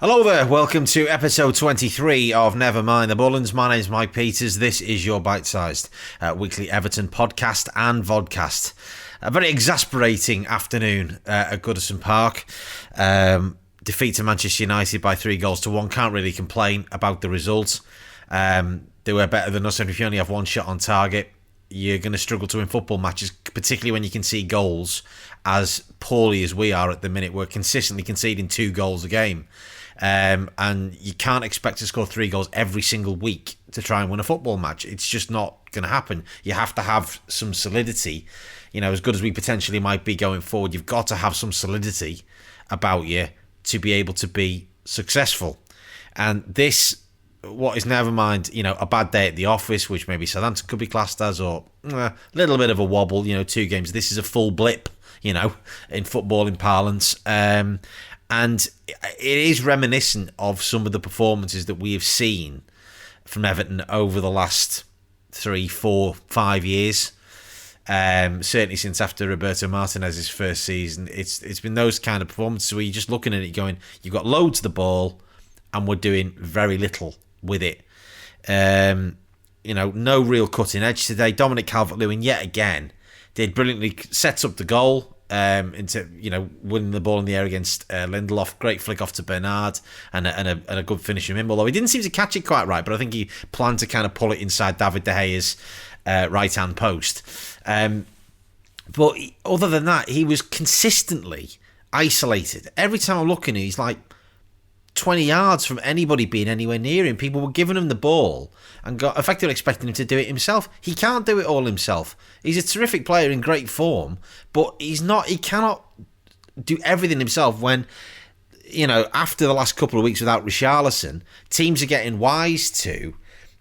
Hello there, welcome to episode 23 of Never Mind the Bullens. My name's Mike Peters. This is your bite-sized weekly Everton podcast and vodcast. A very exasperating afternoon at Goodison Park. Defeat to Manchester United by 3-1. Can't really complain about the results. They were better than us, and if you only have one shot on target, you're going to struggle to win football matches, particularly when you can see goals as poorly as we are at the minute. We're consistently conceding 2 goals a game. And you can't expect to score 3 goals every single week to try and win a football match. It's just not going to happen. You have to have some solidity. You know, as good as we potentially might be going forward, you've got to have some solidity about you to be able to be successful. And this, what is never mind, a bad day at the office, which maybe Southampton could be classed as, or a little bit of a wobble, 2 games. This is a full blip, in footballing parlance. And it is reminiscent of some of the performances that we have seen from Everton over the last 3, 4, 5 years. Certainly since after Roberto Martinez's first season, it's been those kind of performances where you're just looking at it going, you've got loads of the ball and we're doing very little with it. No real cutting edge today. Dominic Calvert-Lewin yet again did brilliantly, sets up the goal. Into winning the ball in the air against Lindelof. Great flick off to Bernard and a good finish from him, although he didn't seem to catch it quite right, but I think he planned to kind of pull it inside David De Gea's right hand post. But other than that, he was consistently isolated. Every time I'm looking, he's like 20 yards from anybody being anywhere near him. People were giving him the ball and got effectively expecting him to do it himself. He can't do it all himself. He's a terrific player in great form, but he cannot do everything himself when, after the last couple of weeks without Richarlison, teams are getting wise to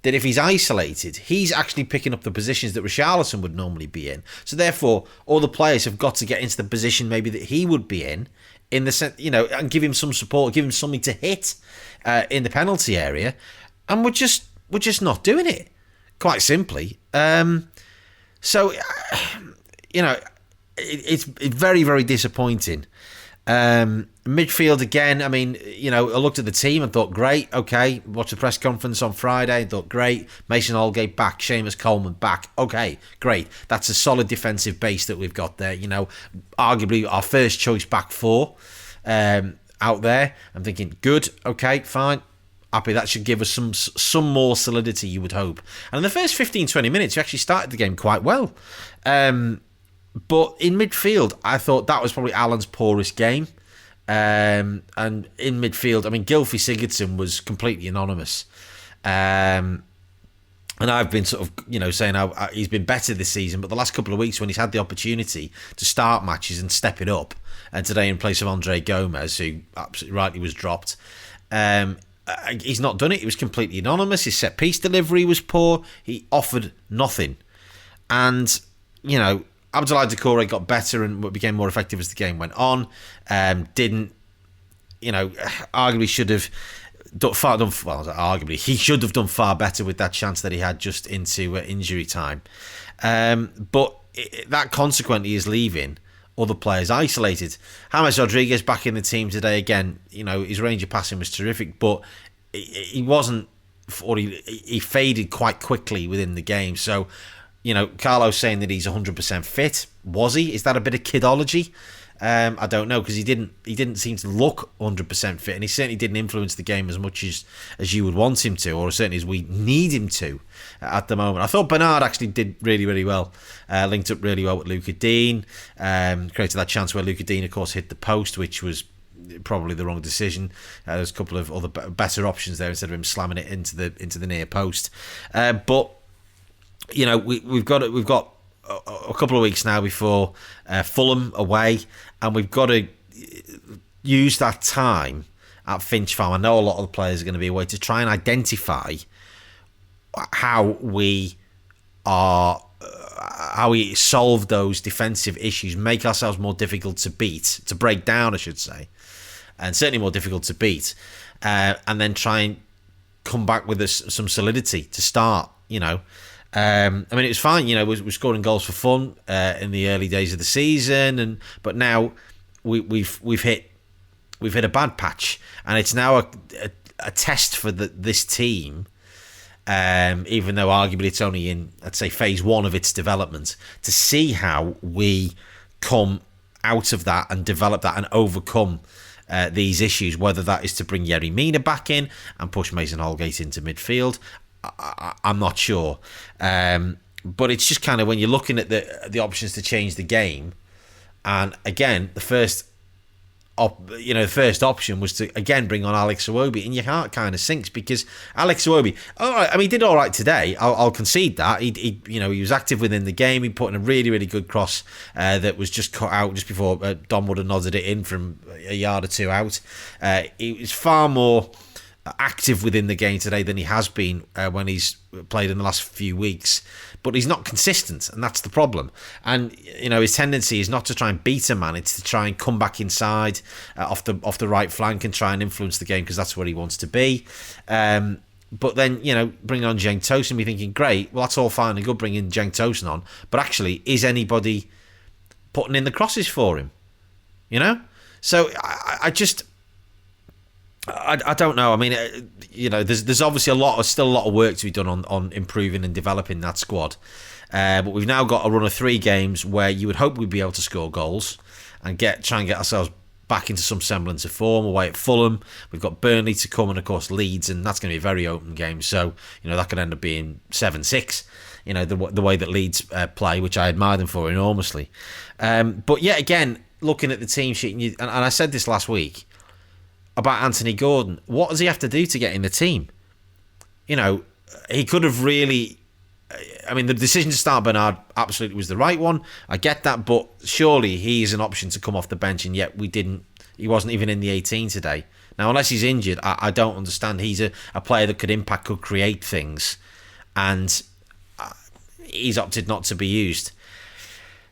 that if he's isolated, he's actually picking up the positions that Richarlison would normally be in. So therefore, all the players have got to get into the position maybe that he would be in the sense, and give him some support, give him something to hit in the penalty area, and we're just not doing it, quite simply. It's very, very disappointing. Midfield again. I mean, I looked at the team and thought, great, okay. Watched the press conference on Friday and thought, great. Mason Holgate back, Seamus Coleman back. Okay, great. That's a solid defensive base that we've got there. Arguably our first choice back four out there. I'm thinking, good, okay, fine. Happy. That should give us some more solidity, you would hope. And in the first 15-20 minutes, we actually started the game quite well. But in midfield, I thought that was probably Alan's poorest game. And in midfield, I mean, Gylfi Sigurdsson was completely anonymous. And I've been sort of, saying how he's been better this season, but the last couple of weeks when he's had the opportunity to start matches and step it up, and today in place of Andre Gomez, who absolutely rightly was dropped, he's not done it. He was completely anonymous. His set-piece delivery was poor. He offered nothing. And, Abdoulaye Doucouré got better and became more effective as the game went on. Arguably should have he should have done far better with that chance that he had just into injury time. But that consequently is leaving other players isolated. James Rodriguez back in the team today again. His range of passing was terrific, but he wasn't, or he faded quite quickly within the game. So, Carlo's saying that he's 100% fit. Was he? Is that a bit of kidology? I don't know, because he didn't seem to look 100% fit, and he certainly didn't influence the game as much as you would want him to, or certainly as we need him to at the moment. I thought Bernard actually did really, really well. Linked up really well with Luca Dean. Created that chance where Luca Dean, of course, hit the post, which was probably the wrong decision. There's a couple of other better options there instead of him slamming it into the near post. But we've got a couple of weeks now before Fulham away, and we've got to use that time at Finch Farm. I know a lot of the players are going to be away, to try and identify how we solve those defensive issues, make ourselves more difficult to break down, I should say, and certainly more difficult to beat, and then try and come back with some solidity to start. I mean, it was fine. We're scoring goals for fun in the early days of the season, but now we've hit we've hit a bad patch, and it's now a test for this team. Even though arguably it's only in, let's say, phase 1 of its development, to see how we come out of that and develop that and overcome these issues, whether that is to bring Yerry Mina back in and push Mason Holgate into midfield. I'm not sure. But it's just kind of when you're looking at the options to change the game, and again, the first option was to again bring on Alex Iwobi, and your heart kind of sinks because Alex Iwobi, all right, I mean, he did all right today. I'll concede that. He was active within the game. He put in a really, really good cross that was just cut out just before Don would have nodded it in from a yard or two out. He was far more active within the game today than he has been when he's played in the last few weeks, but he's not consistent, and that's the problem. And his tendency is not to try and beat a man, it's to try and come back inside off the right flank and try and influence the game, because that's where he wants to be. But then bring on Cenk Tosun, be thinking, great, well, that's all fine and good bringing Cenk Tosun on, but actually, is anybody putting in the crosses for him? So I don't know. I mean, there's obviously still a lot of work to be done on improving and developing that squad. But we've now got a run of 3 games where you would hope we'd be able to score goals and try and get ourselves back into some semblance of form. Away at Fulham, we've got Burnley to come, and of course Leeds, and that's going to be a very open game. So that could end up being 7-6. The way that Leeds play, which I admire them for enormously. But yet again, looking at the team sheet, and I said this last week about Anthony Gordon, what does he have to do to get in the team? He could have really... I mean, the decision to start Bernard absolutely was the right one. I get that, but surely he is an option to come off the bench, and yet he wasn't even in the 18 today. Now, unless he's injured, I don't understand. He's a player that could impact, could create things, and he's opted not to be used.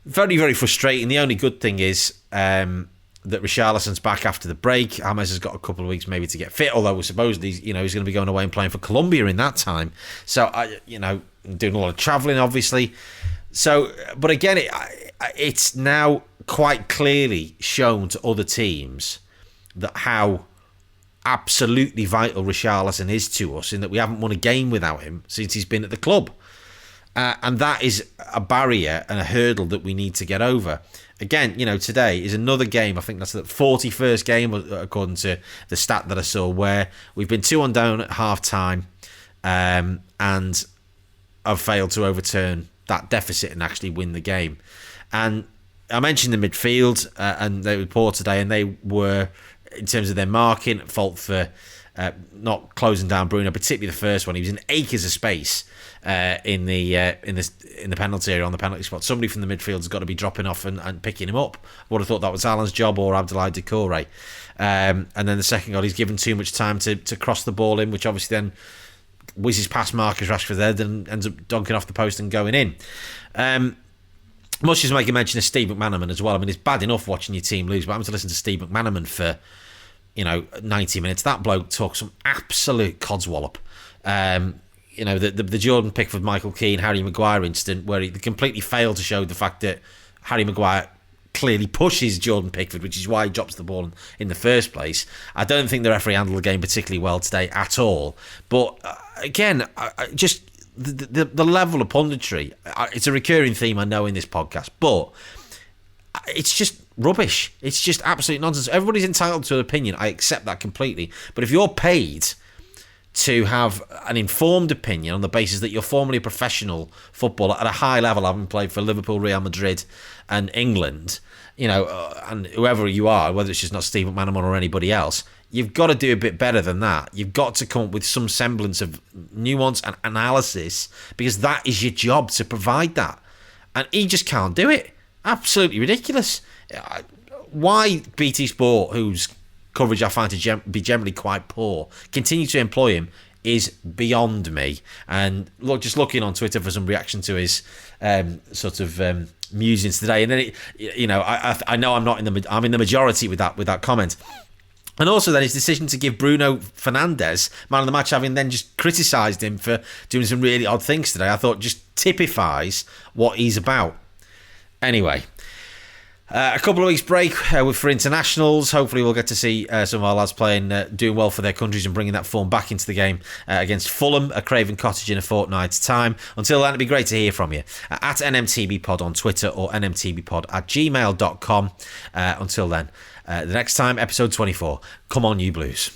Very, very frustrating. The only good thing is... that Richarlison's back after the break. James has got a couple of weeks maybe to get fit, although supposedly he's going to be going away and playing for Colombia in that time. So doing a lot of travelling, obviously. So, but again, it's now quite clearly shown to other teams that how absolutely vital Richarlison is to us, in that we haven't won a game without him since he's been at the club. And that is a barrier and a hurdle that we need to get over. Again, today is another game. I think that's the 41st game, according to the stat that I saw, where we've been 2-1 down at half-time and have failed to overturn that deficit and actually win the game. And I mentioned the midfield, and they were poor today, and they were, in terms of their marking, at fault for not closing down Bruno, particularly the first one. He was in acres of space in the penalty area, on the penalty spot. Somebody from the midfield has got to be dropping off and picking him up. I would have thought that was Alan's job, or Abdoulaye Doucouré. And then the second goal, he's given too much time to cross the ball in, which obviously then whizzes past Marcus Rashford there and ends up dunking off the post and going in. Much as making mention of Steve McManaman as well. I mean, it's bad enough watching your team lose, but I'm to listen to Steve McManaman for 90 minutes. That bloke talks some absolute codswallop. The Jordan Pickford, Michael Keane, Harry Maguire incident, where he completely failed to show the fact that Harry Maguire clearly pushes Jordan Pickford, which is why he drops the ball in the first place. I don't think the referee handled the game particularly well today at all. But again, just the level of punditry, it's a recurring theme I know in this podcast, but it's just rubbish. It's just absolute nonsense. Everybody's entitled to an opinion. I accept that completely. But if you're paid to have an informed opinion on the basis that you're formerly a professional footballer at a high level, having played for Liverpool, Real Madrid and England, and whoever you are, whether it's just not Steve McManaman or anybody else, you've got to do a bit better than that. You've got to come up with some semblance of nuance and analysis, because that is your job, to provide that. And he just can't do it. Absolutely ridiculous. Why BT Sport, whose coverage I find to be generally quite poor, continue to employ him is beyond me. And just looking on Twitter for some reaction to his musings today, and then I know I'm in the majority with that comment. And also then his decision to give Bruno Fernandes man of the match, having then just criticised him for doing some really odd things today, I thought just typifies what he's about. Anyway, A couple of weeks break for internationals. Hopefully we'll get to see some of our lads playing, doing well for their countries and bringing that form back into the game against Fulham at Craven Cottage in a fortnight's time. Until then, it'd be great to hear from you at NMTBpod on Twitter or nmtbpod@gmail.com. Until then, the next time, episode 24. Come on, you Blues.